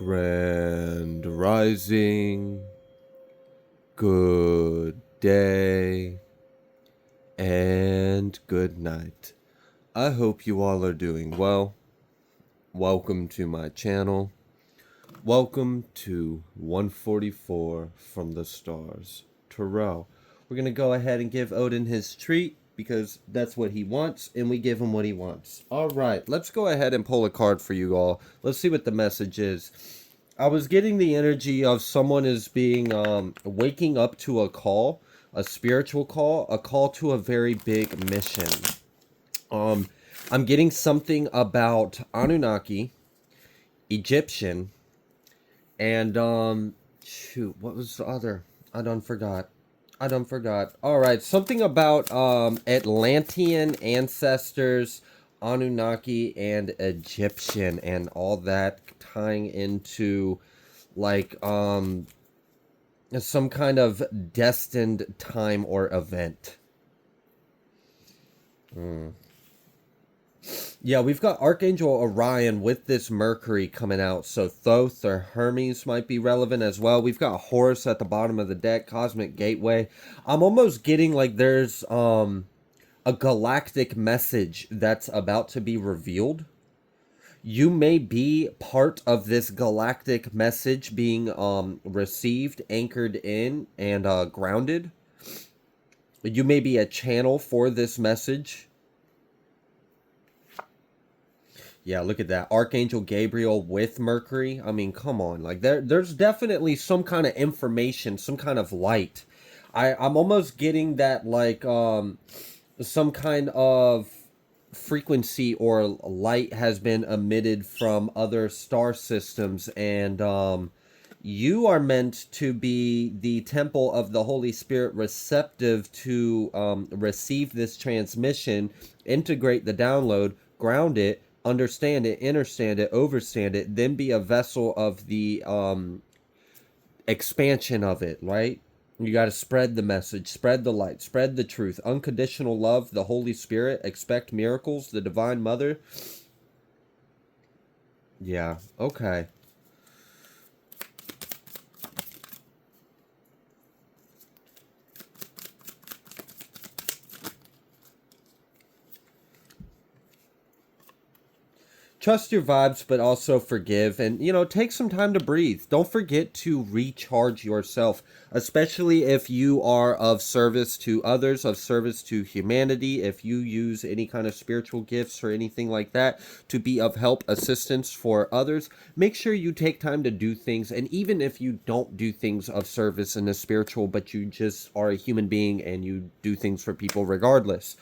Grand Rising, good day, and good night. I hope you all are doing well. Welcome to my channel. Welcome to 144 from the stars. Terrell. We're going to go ahead and give Odin his treat because that's what he wants, and we give him what he wants. All right, let's go ahead and pull a card for you all. Let's see what the message is. I was getting the energy of someone is being waking up to a call, a spiritual call, a call to a very big mission. I'm getting something about Anunnaki, Egyptian, and shoot, what was the other? I done forgot. All right, something about Atlantean ancestors, Anunnaki, and Egyptian, and all that tying into like some kind of destined time or event. Yeah, we've got Archangel Orion with this Mercury coming out, so Thoth or Hermes might be relevant as well. We've got Horus at the bottom of the deck, Cosmic Gateway. I'm almost getting like there's a galactic message that's about to be revealed. You may be part of this galactic message being received, anchored in, and grounded. You may be a channel for this message. Yeah, look at that. Archangel Gabriel with Mercury. I mean, come on. Like there's definitely some kind of information, some kind of light. I'm almost getting that like some kind of frequency or light has been emitted from other star systems, and you are meant to be the temple of the Holy Spirit, receptive to receive this transmission, integrate the download, ground it, understand it, understand it, overstand it, then be a vessel of the expansion of it, right? You got to spread the message, spread the light, spread the truth, unconditional love, the Holy Spirit, expect miracles, the Divine Mother. Yeah, okay. Trust your vibes, but also forgive, and take some time to breathe. Don't forget to recharge yourself, especially if you are of service to others, of service to humanity. If you use any kind of spiritual gifts or anything like that to be of help, assistance for others, make sure you take time to do things. And even if you don't do things of service in the spiritual, but you just are a human being and you do things for people regardless,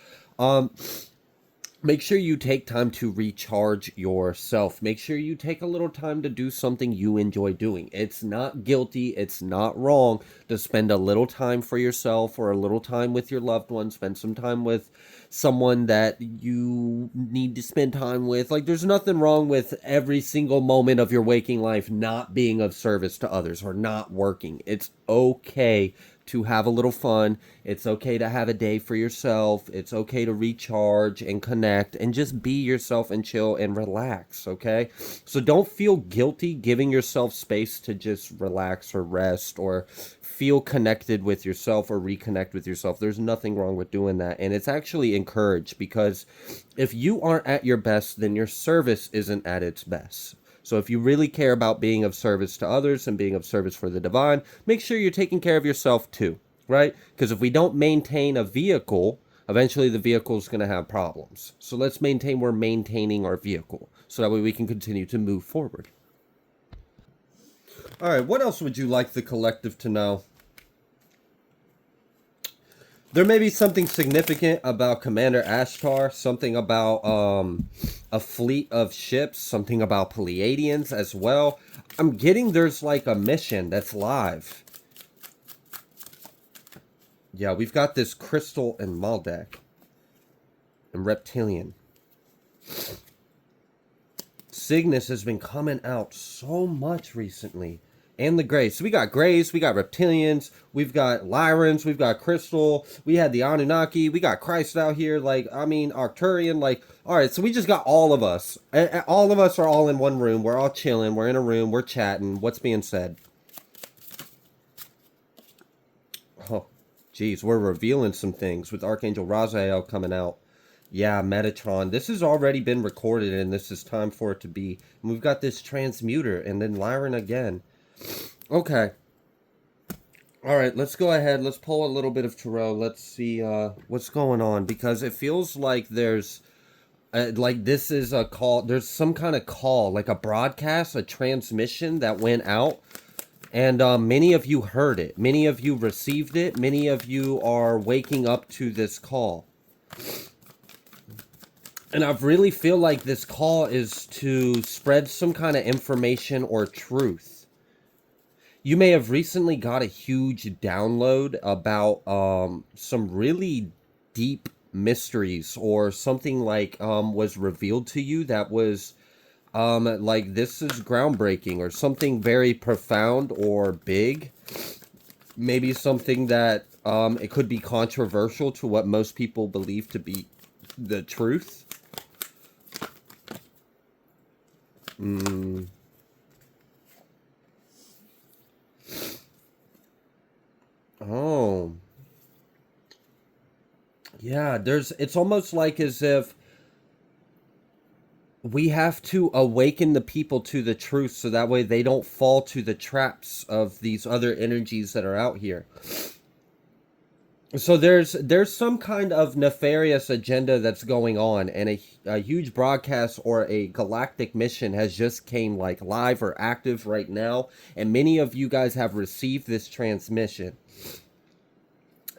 make sure you take time to recharge yourself. Make sure you take a little time to do something you enjoy doing. It's not guilty. It's not wrong to spend a little time for yourself or a little time with your loved ones. Spend some time with someone that you need to spend time with. Like, there's nothing wrong with every single moment of your waking life not being of service to others or not working. It's okay to have a little fun. It's okay to have a day for yourself. It's okay to recharge and connect and just be yourself and chill and relax, okay? So don't feel guilty giving yourself space to just relax or rest or feel connected with yourself or reconnect with yourself. There's nothing wrong with doing that. And it's actually encouraged, because if you aren't at your best, then your service isn't at its best. So if you really care about being of service to others and being of service for the divine, make sure you're taking care of yourself too, right? Because if we don't maintain a vehicle, eventually the vehicle is going to have problems. So let's maintain we're maintaining our vehicle, so that way we can continue to move forward. All right, what else would you like the collective to know? There may be something significant about Commander Ashtar, something about a fleet of ships, something about Pleiadians as well. I'm getting there's like a mission that's live. Yeah, we've got this Crystal and Maldek and Reptilian. Cygnus has been coming out so much recently. And the Greys. So we got Greys, we got Reptilians, we've got Lyrans, we've got Crystal, we had the Anunnaki, we got Christ out here, like, I mean, Arcturian, like, all right, so we just got all of us. All of us are all in one room. We're all chilling. We're in a room. We're chatting. What's being said? Oh, geez, we're revealing some things with Archangel Raziel coming out. Yeah, Metatron. This has already been recorded, and this is time for it to be. And we've got this transmuter, and then Lyran again. Okay. All right, let's go ahead. Let's pull a little bit of tarot. Let's see what's going on, because it feels like there's like this is a call. There's some kind of call, like a broadcast, a transmission that went out, and many of you heard it. Many of you received it. Many of you are waking up to this call. And I really feel like this call is to spread some kind of information or truth. You may have recently got a huge download about some really deep mysteries, or something like was revealed to you that was like, this is groundbreaking, or something very profound or big. Maybe something that it could be controversial to what most people believe to be the truth. Oh. Yeah, it's almost like as if we have to awaken the people to the truth, so that way they don't fall to the traps of these other energies that are out here. So there's some kind of nefarious agenda that's going on, and a huge broadcast or a galactic mission has just came like live or active right now, and many of you guys have received this transmission.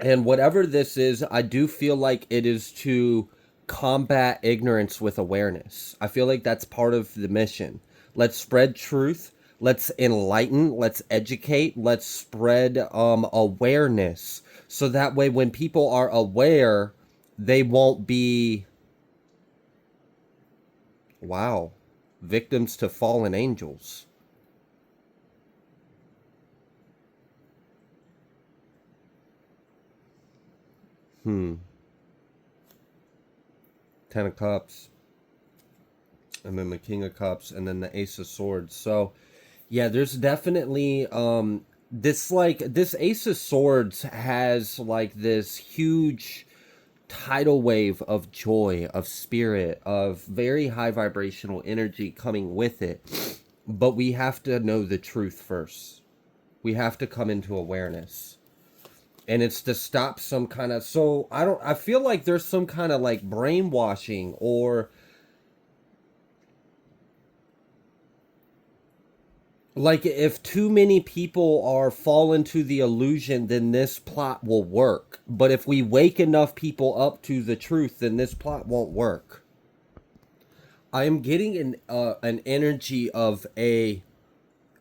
And whatever this is, I do feel like it is to combat ignorance with awareness. I feel like that's part of the mission. Let's spread truth. Let's enlighten. Let's educate. Let's spread awareness. So that way when people are aware, they won't be, wow, victims to fallen angels. Ten of Cups, and then the King of Cups, and then the Ace of Swords. So yeah, there's definitely this Ace of Swords has like this huge tidal wave of joy, of spirit, of very high vibrational energy coming with it. But we have to know the truth first. We have to come into awareness. And it's to stop some kind of, so I feel like there's some kind of like brainwashing, or like if too many people are fall into the illusion, then this plot will work. But if we wake enough people up to the truth, then this plot won't work. I am getting an energy of a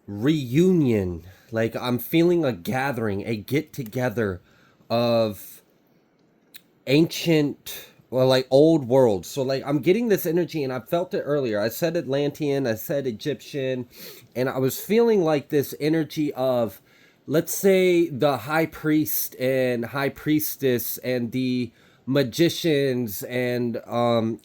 reunion. Like, I'm feeling a gathering, a get together of ancient, well, like old worlds. So like I'm getting this energy, and I felt it earlier. I said Atlantean, I said Egyptian, and I was feeling like this energy of, let's say, the high priest and high priestess and the magicians and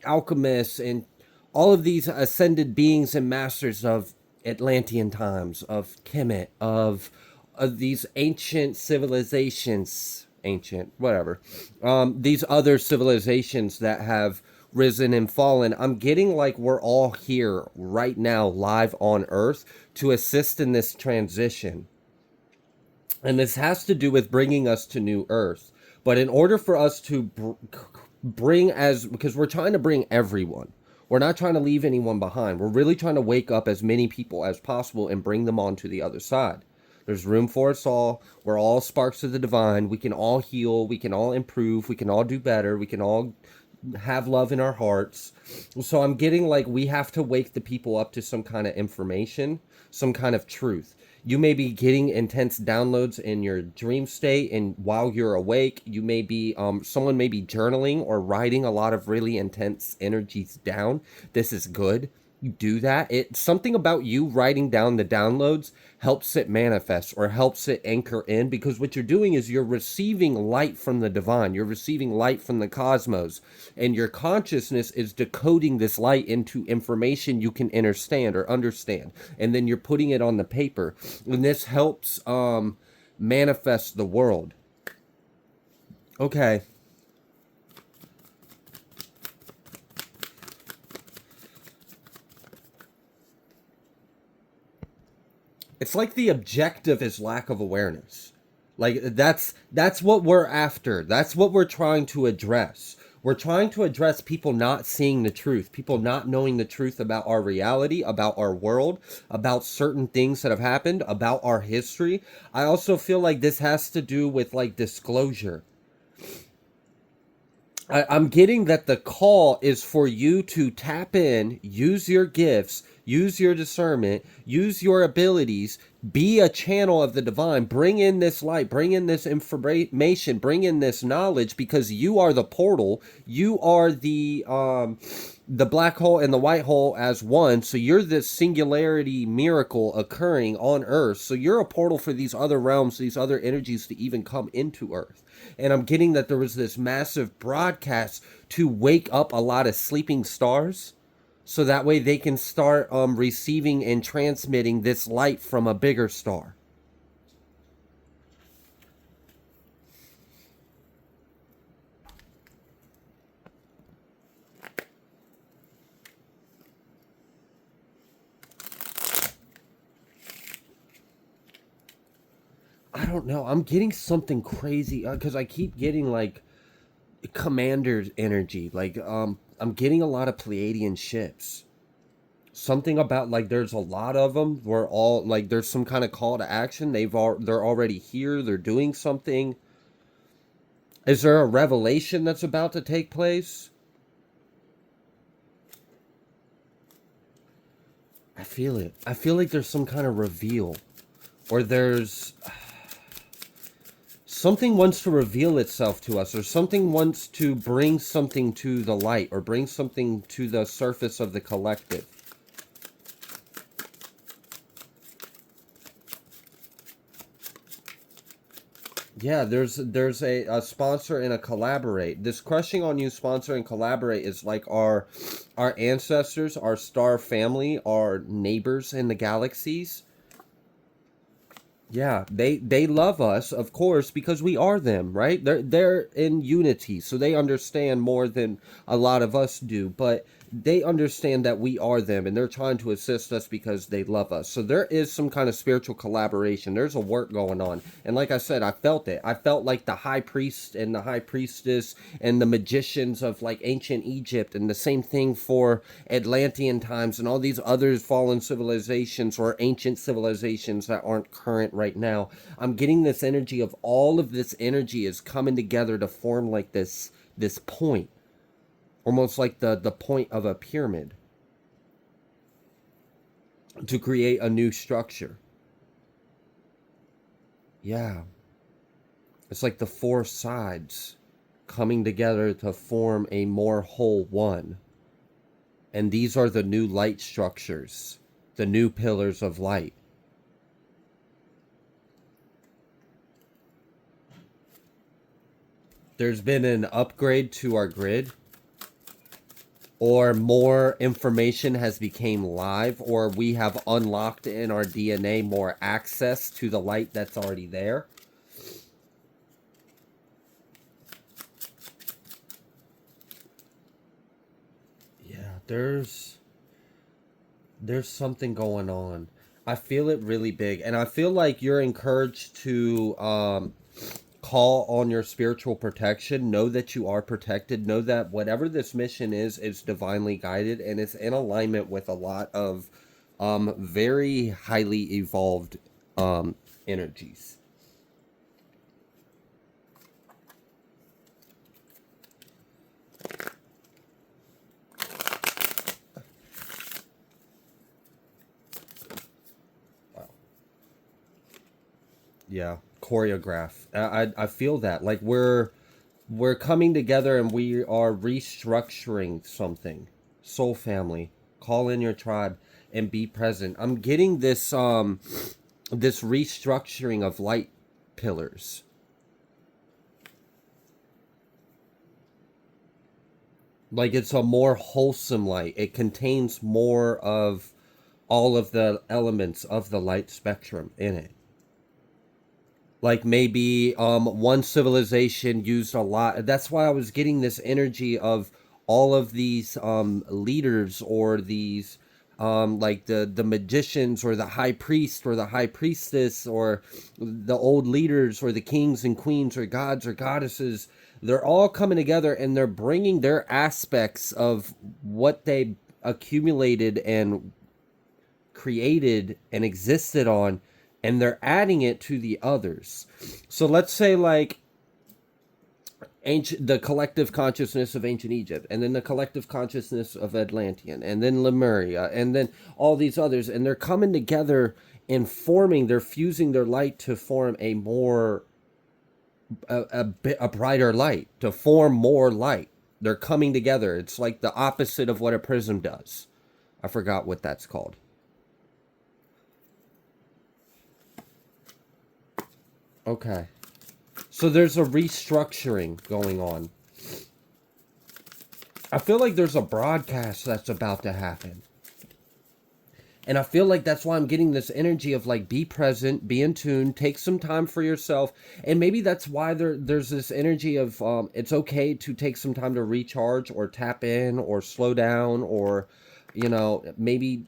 alchemists and all of these ascended beings and masters of Atlantean times, of Kemet, of these ancient civilizations, ancient, whatever, these other civilizations that have risen and fallen. I'm getting like we're all here right now, live on Earth, to assist in this transition. And this has to do with bringing us to New Earth. But in order for us to bring, as because we're trying to bring everyone, we're not trying to leave anyone behind. We're really trying to wake up as many people as possible and bring them on to the other side. There's room for us all. We're all sparks of the divine. We can all heal. We can all improve. We can all do better. We can all have love in our hearts. So I'm getting like we have to wake the people up to some kind of information, some kind of truth. You may be getting intense downloads in your dream state, and while you're awake, you may be, someone may be journaling or writing a lot of really intense energies down. This is good. do that, it something about you writing down the downloads helps it manifest or helps it anchor in, because what you're doing is you're receiving light from the divine, you're receiving light from the cosmos, and your consciousness is decoding this light into information you can understand, and then you're putting it on the paper, and this helps manifest the world. Okay. It's like the objective is lack of awareness. Like that's what we're after. That's what we're trying to address. We're trying to address people not seeing the truth, people not knowing the truth about our reality, about our world, about certain things that have happened, about our history. I also feel like this has to do with like disclosure. I'm getting that the call is for you to tap in, use your gifts, use your discernment, use your abilities, be a channel of the divine, bring in this light, bring in this information, bring in this knowledge, because you are the portal, you are the black hole and the white hole as one. So you're this singularity miracle occurring on Earth. So you're a portal for these other realms, these other energies to even come into Earth. And I'm getting that there was this massive broadcast to wake up a lot of sleeping stars, so that way they can start receiving and transmitting this light from a bigger star. I don't know. I'm getting something crazy because I keep getting like commander's energy. Like I'm getting a lot of Pleiadian ships. Something about like there's a lot of them. We're all like there's some kind of call to action. They're already here. They're doing something. Is there a revelation that's about to take place? I feel it. I feel like there's some kind of reveal, or there's something wants to reveal itself to us, or something wants to bring something to the light, or bring something to the surface of the collective. Yeah, there's a sponsor and a collaborate. This crushing on you sponsor and collaborate is like our ancestors, our star family, our neighbors in the galaxies. Yeah, they love us, of course, because we are them, right? They're in unity, so they understand more than a lot of us do, but they understand that we are them, and they're trying to assist us because they love us. So there is some kind of spiritual collaboration. There's a work going on, and like I said, I felt it. I felt like the high priest and the high priestess and the magicians of like ancient Egypt, and the same thing for Atlantean times and all these other fallen civilizations or ancient civilizations that aren't current right now. I'm getting this energy of all of this energy is coming together to form like this point, almost like the point of a pyramid, to create a new structure. Yeah, it's like the four sides coming together to form a more whole one. And these are the new light structures, the new pillars of light. There's been an upgrade to our grid, or more information has become live, or we have unlocked in our DNA more access to the light that's already there. Yeah, there's something going on. I feel it really big, and I feel like you're encouraged to call on your spiritual protection. Know that you are protected. Know that whatever this mission is divinely guided, and it's in alignment with a lot of very highly evolved energies. Yeah, choreograph. I feel that like we're coming together and we are restructuring something. Soul family, call in your tribe, and be present. I'm getting this restructuring of light pillars. Like it's a more wholesome light. It contains more of all of the elements of the light spectrum in it. Like maybe one civilization used a lot. That's why I was getting this energy of all of these leaders, or these like the magicians, or the high priest, or the high priestess, or the old leaders, or the kings and queens, or gods or goddesses. They're all coming together, and they're bringing their aspects of what they accumulated and created and existed on, and they're adding it to the others. So let's say like the collective consciousness of ancient Egypt, and then the collective consciousness of Atlantean, and then Lemuria, and then all these others, and they're coming together and forming, they're fusing their light to form a more a brighter light, to form more light. They're coming together. It's like the opposite of what a prism does. I forgot what that's called. Okay. So there's a restructuring going on. I feel like there's a broadcast that's about to happen. And I feel like that's why I'm getting this energy of like, be present, be in tune, take some time for yourself. And maybe that's why there's this energy of it's okay to take some time to recharge, or tap in, or slow down, or, you know, maybe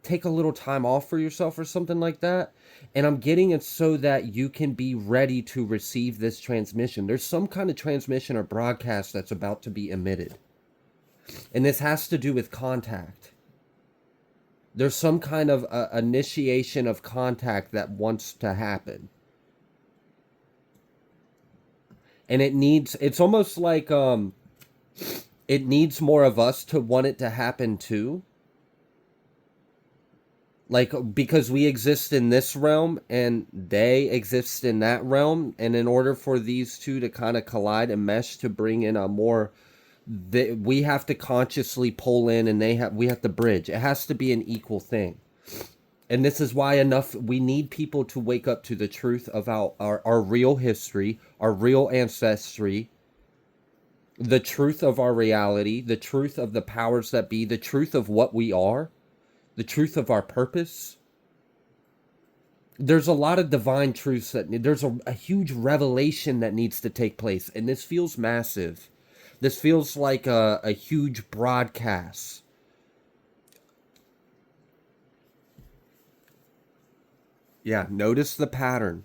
take a little time off for yourself or something like that. And I'm getting it so that you can be ready to receive this transmission. There's some kind of transmission or broadcast that's about to be emitted. And this has to do with contact. There's some kind of initiation of contact that wants to happen. And it's almost like it needs more of us to want it to happen too. Like, because we exist in this realm and they exist in that realm, and in order for these two to kind of collide and mesh to bring in a more, we have to consciously pull in, and we have to bridge. It has to be an equal thing. And this is why we need people to wake up to the truth of our real history, our real ancestry, the truth of our reality, the truth of the powers that be, the truth of what we are, the truth of our purpose. There's a lot of divine truths there's a huge revelation that needs to take place. And this feels massive. This feels like a huge broadcast. Yeah, notice the pattern.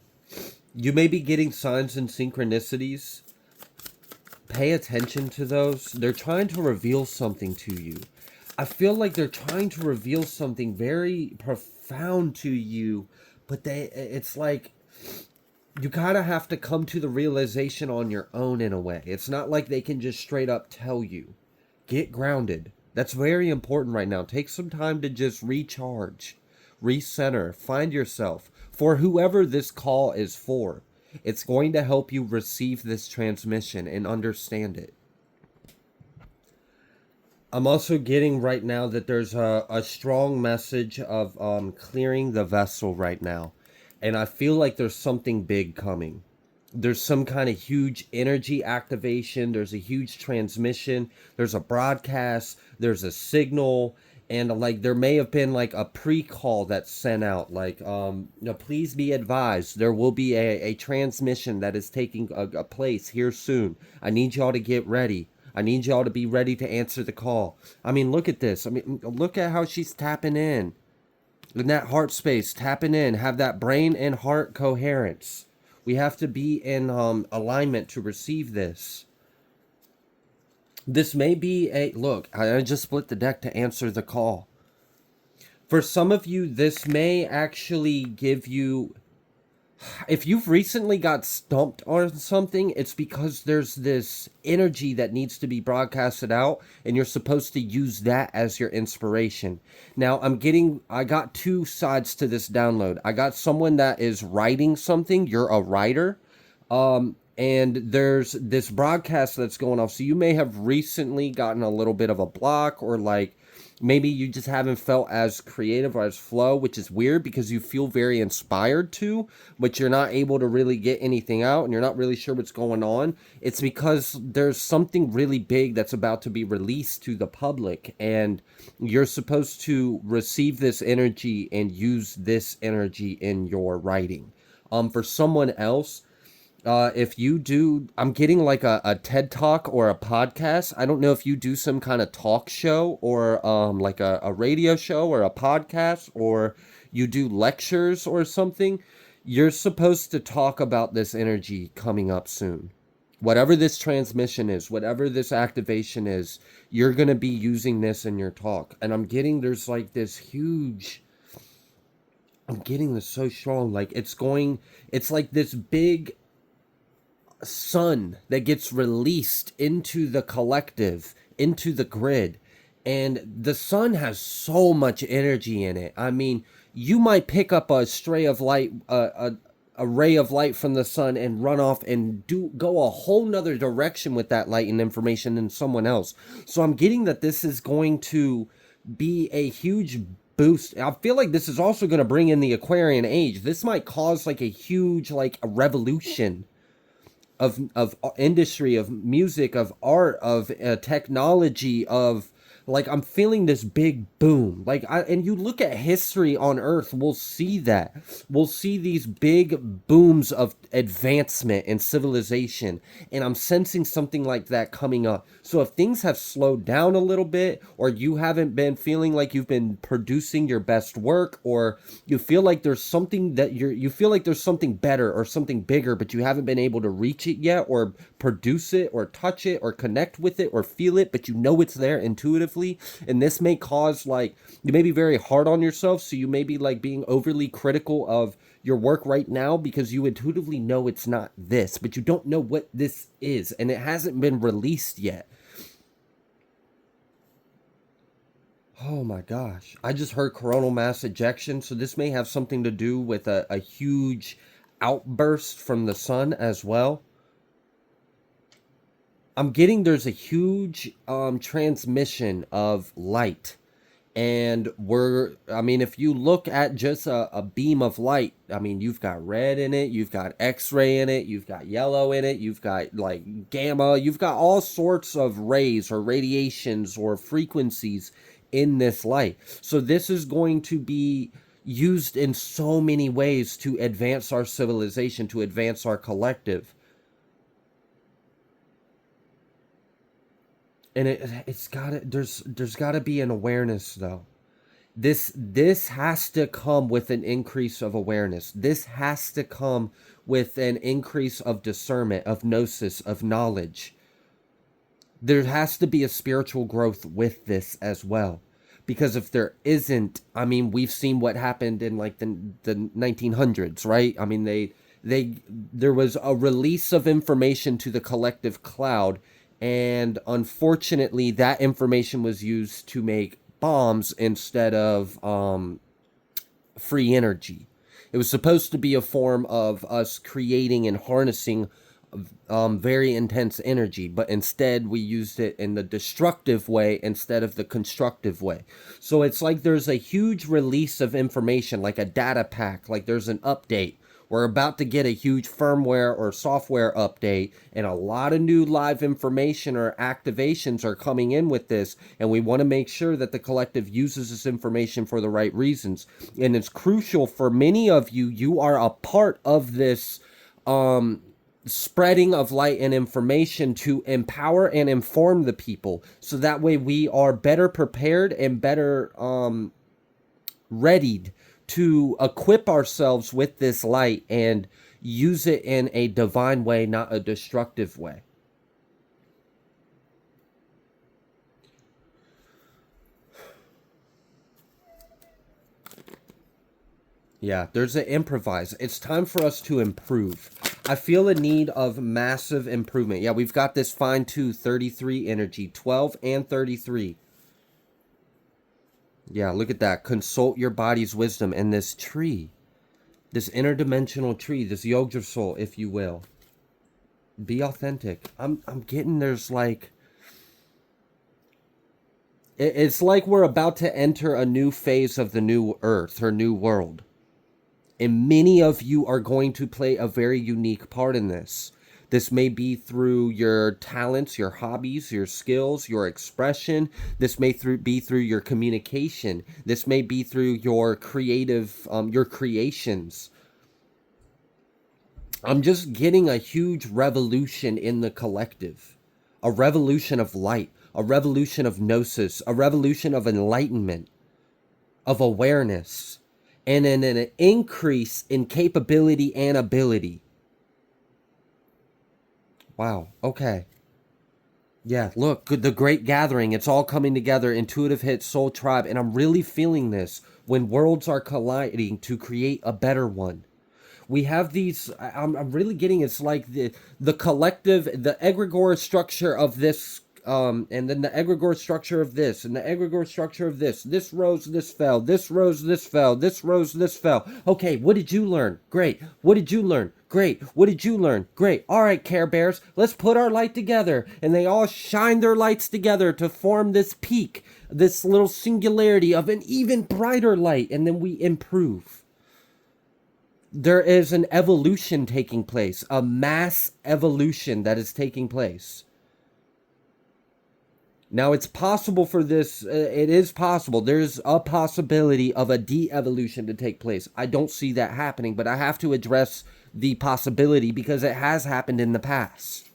You may be getting signs and synchronicities. Pay attention to those. They're trying to reveal something to you. I feel like they're trying to reveal something very profound to you, but it's like you kind of have to come to the realization on your own in a way. It's not like they can just straight up tell you. Get grounded. That's very important right now. Take some time to just recharge, recenter, find yourself. For whoever this call is for, it's going to help you receive this transmission and understand it. I'm also getting right now that there's a strong message of clearing the vessel right now. And I feel like there's something big coming. There's some kind of huge energy activation. There's a huge transmission. There's a broadcast. There's a signal. And like there may have been like a pre-call that's sent out. Like, please be advised. There will be a transmission that is taking a place here soon. I need y'all to get ready. I need y'all to be ready to answer the call. I mean, look at this. I mean, look at how she's tapping in that heart space, tapping in, have that brain and heart coherence. We have to be in alignment to receive this. This may be look, I just split the deck to answer the call. For some of you, this may actually give you, if you've recently got stumped on something, it's because there's this energy that needs to be broadcasted out, and you're supposed to use that as your inspiration. Now, I got two sides to this download. I got someone that is writing something. You're a writer. And there's this broadcast that's going off. So you may have recently gotten a little bit of a block, or like Maybe you just haven't felt as creative or as flow, which is weird because you feel very inspired to, but you're not able to really get anything out and you're not really sure what's going on. It's because there's something really big that's about to be released to the public, and you're supposed to receive this energy and use this energy in your writing. For someone else, if you do, I'm getting like a TED Talk or a podcast. I don't know if you do some kind of talk show or like a radio show or a podcast, or you do lectures or something. You're supposed to talk about this energy coming up soon. Whatever this transmission is, whatever this activation is, you're going to be using this in your talk. And I'm getting there's like this huge, I'm getting this so strong. Like it's like this big sun that gets released into the collective, into the grid. And the sun has so much energy in it. I mean, you might pick up a stray of light, a ray of light from the sun and run off and go a whole nother direction with that light and information than someone else. So I'm getting that this is going to be a huge boost. I feel like this is also going to bring in the Aquarian age. This might cause like a huge, like a revolution of industry, of music, of art, of technology, of like I'm feeling this big boom. And you look at history on Earth, we'll see that. We'll see these big booms of advancement and civilization, and I'm sensing something like that coming up. So if things have slowed down a little bit, or you haven't been feeling like you've been producing your best work, or you feel like there's something that you feel like there's something better or something bigger, but you haven't been able to reach it yet, or produce it, or touch it, or connect with it, or feel it, but you know it's there intuitively. And this may cause, like, you may be very hard on yourself, so you may be like being overly critical of your work right now because you intuitively know it's not this, but you don't know what this is, and it hasn't been released yet. Oh my gosh. I just heard coronal mass ejection, so this may have something to do with a huge outburst from the sun as well. I'm getting there's a huge transmission of light. And I mean, if you look at just a beam of light, I mean, you've got red in it, you've got X-ray in it, you've got yellow in it, you've got like gamma, you've got all sorts of rays or radiations or frequencies in this light. So this is going to be used in so many ways to advance our civilization, to advance our collective. And it's gotta there's gotta be an awareness though. This has to come with an increase of awareness. This has to come with an increase of discernment, of gnosis, of knowledge. There has to be a spiritual growth with this as well. Because if there isn't, I mean, we've seen what happened in like the 1900s, right? I mean, there was a release of information to the collective cloud, and unfortunately that information was used to make bombs instead of free energy. It was supposed to be a form of us creating and harnessing very intense energy, but instead we used it in the destructive way instead of the constructive way. So it's like there's a huge release of information, like a data pack, like there's an update. We're about to get a huge firmware or software update, and a lot of new live information or activations are coming in with this, and we want to make sure that the collective uses this information for the right reasons. And it's crucial for many of you, you are a part of this spreading of light and information to empower and inform the people, so that way we are better prepared and better readied to equip ourselves with this light and use it in a divine way, not a destructive way. Yeah, there's an improvise. It's time for us to improve. I feel a need of massive improvement. Yeah, we've got this fine tooth 33 energy, 12 and 33. Yeah, look at that. Consult your body's wisdom. And this tree, this interdimensional tree, this Yggdrasil, if you will. Be authentic. I'm getting there's like It's like we're about to enter a new phase of the new earth or new world. And many of you are going to play a very unique part in this. This may be through your talents, your hobbies, your skills, your expression. This may be through your communication. This may be through your creative, your creations. I'm just getting a huge revolution in the collective, a revolution of light, a revolution of gnosis, a revolution of enlightenment, of awareness, and an increase in capability and ability. Wow. Okay. Yeah, look, the great gathering. It's all coming together. Intuitive hit, soul tribe. And I'm really feeling this when worlds are colliding to create a better one. We have these, I'm really getting, it's like the collective, the egregore structure of this, and then the egregore structure of this, and the egregore structure of this rose, this fell, this rose, this fell, this rose, this fell. Okay, what did you learn? Great. What did you learn? Great. What did you learn? Great. All right, Care Bears, let's put our light together. And they all shine their lights together to form this peak, this little singularity of an even brighter light, and then we improve. There is an evolution taking place, a mass evolution that is taking place. Now, it's possible for this, it is possible. There's a possibility of a de-evolution to take place. I don't see that happening, but I have to address the possibility because it has happened in the past,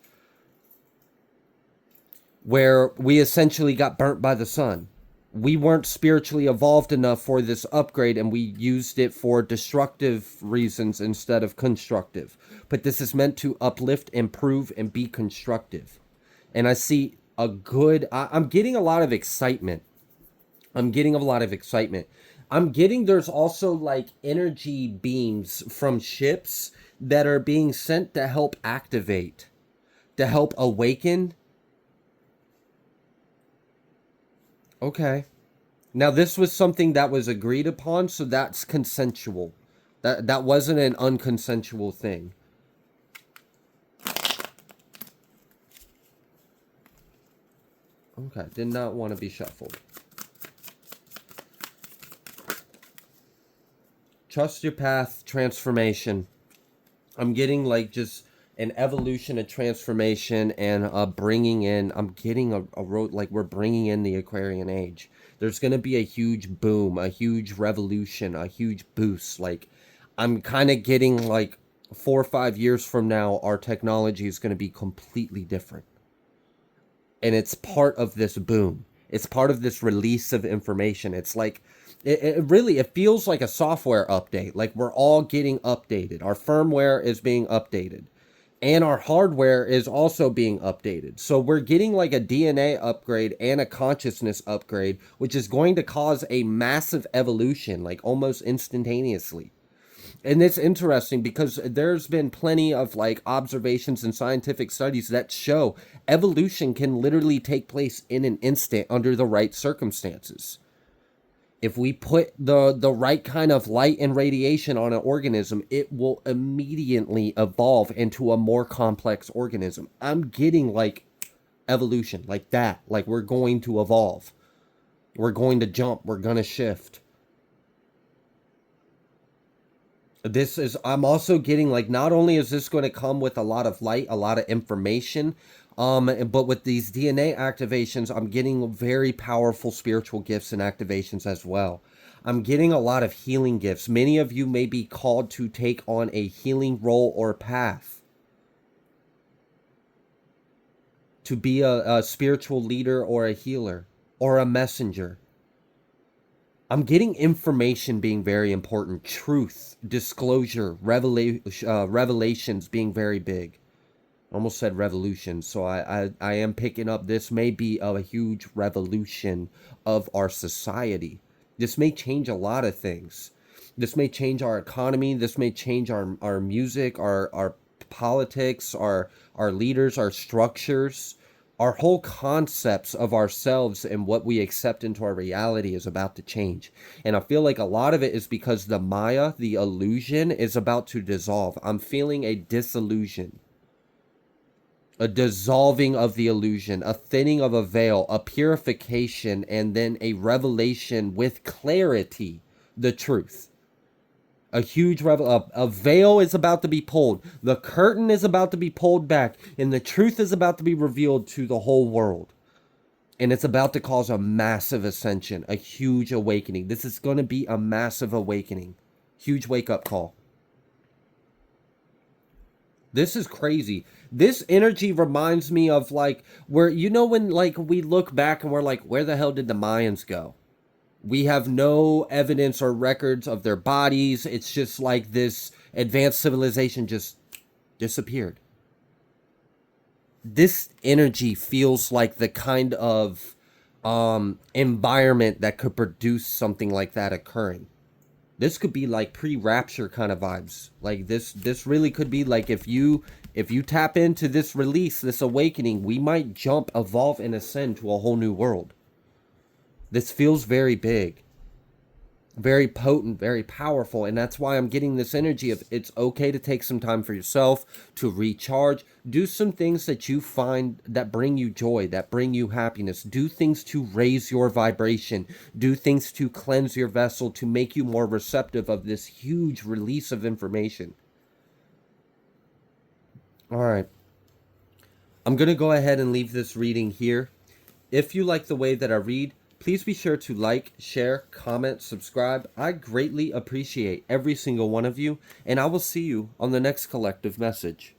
where we essentially got burnt by the sun. We weren't spiritually evolved enough for this upgrade, and we used it for destructive reasons instead of constructive. But this is meant to uplift, improve, and be constructive. And I see a good, I'm getting a lot of excitement. I'm getting a lot of excitement. I'm getting there's also like energy beams from ships that are being sent to help activate, to help awaken. Okay. Now this was something that was agreed upon, so that's consensual. That wasn't an unconsensual thing. Okay, did not want to be shuffled. Trust your path, transformation. I'm getting like just an evolution, a transformation, and a bringing in. I'm getting a road like we're bringing in the Aquarian age. There's going to be a huge boom, a huge revolution, a huge boost. Like I'm kind of getting like 4 or 5 years from now, our technology is going to be completely different. And it's part of this boom. It's part of this release of information. It's like it really it feels like a software update. Like we're all getting updated. Our firmware is being updated, and our hardware is also being updated. So we're getting like a DNA upgrade and a consciousness upgrade, which is going to cause a massive evolution, like almost instantaneously. And it's interesting because there's been plenty of like observations and scientific studies that show evolution can literally take place in an instant under the right circumstances. If we put the right kind of light and radiation on an organism, it will immediately evolve into a more complex organism. I'm getting like evolution, like that. Like we're going to evolve. We're going to jump. We're going to shift. This is, I'm also getting like, not only is this going to come with a lot of light, a lot of information, but with these DNA activations, I'm getting very powerful spiritual gifts and activations as well. I'm getting a lot of healing gifts. Many of you may be called to take on a healing role or path, to be a spiritual leader or a healer or a messenger. I'm getting information being very important, truth, disclosure, revelations being very big. I almost said revolution, so I am picking up this may be a huge revolution of our society. This may change a lot of things. This may change our economy. This may change our music, our politics, our leaders, our structures. Our whole concepts of ourselves and what we accept into our reality is about to change. And I feel like a lot of it is because the Maya, the illusion, is about to dissolve. I'm feeling a disillusion. A dissolving of the illusion, a thinning of a veil, a purification, and then a revelation with clarity, the truth. A huge a veil is about to be pulled. The curtain is about to be pulled back, and the truth is about to be revealed to the whole world. And it's about to cause a massive ascension, a huge awakening. This is going to be a massive awakening. Huge wake-up call. This is crazy. This energy reminds me of like where, you know, when like we look back and we're like, where the hell did the Mayans go? We have no evidence or records of their bodies. It's just like this advanced civilization just disappeared. This energy feels like the kind of environment that could produce something like that occurring. This could be like pre-rapture kind of vibes. Like this really could be like if you tap into this release, this awakening, we might jump, evolve, and ascend to a whole new world. This feels very big, very potent, very powerful, and that's why I'm getting this energy of it's okay to take some time for yourself to recharge. Do some things that you find that bring you joy, that bring you happiness. Do things to raise your vibration. Do things to cleanse your vessel, to make you more receptive of this huge release of information. All right. I'm going to go ahead and leave this reading here. If you like the way that I read, please be sure to like, share, comment, subscribe. I greatly appreciate every single one of you, and I will see you on the next collective message.